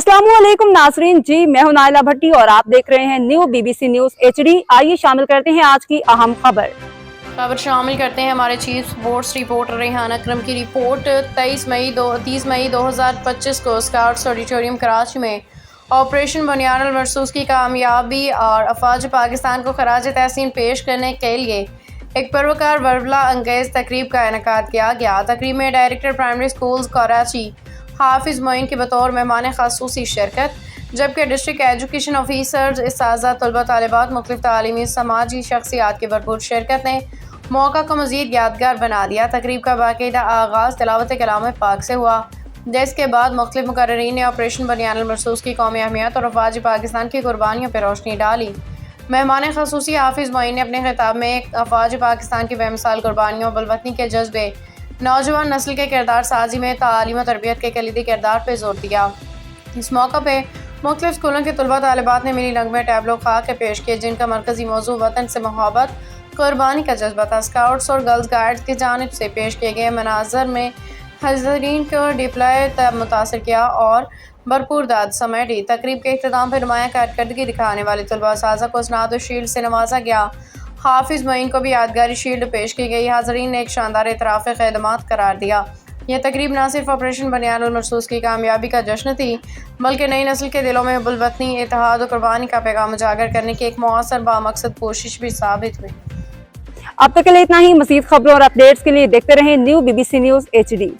अस्सलाम वालेकुम नाजरीन जी, मैं हूं नाइला भट्टी और आप देख रहे हैं न्यू BBC न्यूज HD। आइए शामिल करते हैं आज की अहम खबर शामिल करते हैं हमारे चीफ स्पोर्ट्स रिपोर्टर रेहान अकरम की रिपोर्ट। 30 मई 2025 को स्काउट्स ऑडिटोरियम कराची में ऑपरेशन बुनियाद अल मरसूस की कामयाबी और अफवाज पाकिस्तान को खराज तहसीन पेश करने के लिए एक परोकार वरवला अंगेज तकरीब का इनेकाद किया गया। तकरीब में डायरेक्टर प्राइमरी स्कूल्स कराची हाफिज मोइन के बतौर मेहमान खासूसी शिरकत, जबकि डिस्ट्रिक्ट एजुकेशन ऑफिसर्स, इस्ताज़ा, तलबा, तालिबात, मुख्तलिफ तालीमी समाजी शख्सियात की भरपूर शिरकत ने मौका को मज़ीद यादगार बना दिया। तकरीब का बाकायदा आगाज़ तिलावत कलाम पाक से हुआ, जिसके बाद मुख्तलिफ मुकर्ररीन ने ऑपरेशन बुनियाद अल मरसूस की कौमी अहमियत और अफवाज पाकिस्तान की कुर्बानियों पर रोशनी डाली। मेहमान खासूसी हाफिज मोइन ने अपने खिताब में अफवाज पाकिस्तान की बेमिसाल कुर्बानियों, बलवतनी के जज्बे, नौजवान नस्ल के किरदार साजी में तालीम और तरबियत के कलीदी किरदार पर जोर दिया। इस मौका पर मुख्तलिफ स्कूलों के तलबा तालिबात ने मिली नगमे टैबलो खा के पेश किए, जिनका मरकजी मौजू वतन से मोहब्बत, कुर्बानी का जज्बा था। स्काउट्स और गर्ल्स गाइड्स की जानिब से पेश किए गए मनाजर में हाज़रीन को डिप्लॉय मुतासर किया और भरपूर दाद समेटी। तकरीब के इख्तिताम पर नुमायाँ कारकर्दगी दिखाने वाले तलबा साजा को स्नाद और शील्ड से नवाजा गया। हाफिज मोइन को भी यादगारी शील्ड पेश की गई। हाज़रीन ने एक शानदार इतराफ़ ख़िदमत करार दिया। यह तकरीब न सिर्फ ऑपरेशन बुनियाद अल मरसूस की कामयाबी का जश्न थी, बल्कि नई नस्ल के दिलों में बुलवतनी, इत्तेहाद और कुर्बानी का पैगाम उजागर करने की एक मौसर बामकसद कोशिश भी साबित हुई। अब तक के लिए इतना ही। मज़ीद खबरों और अपडेट्स के लिए देखते रहें न्यू BBC न्यूज HD।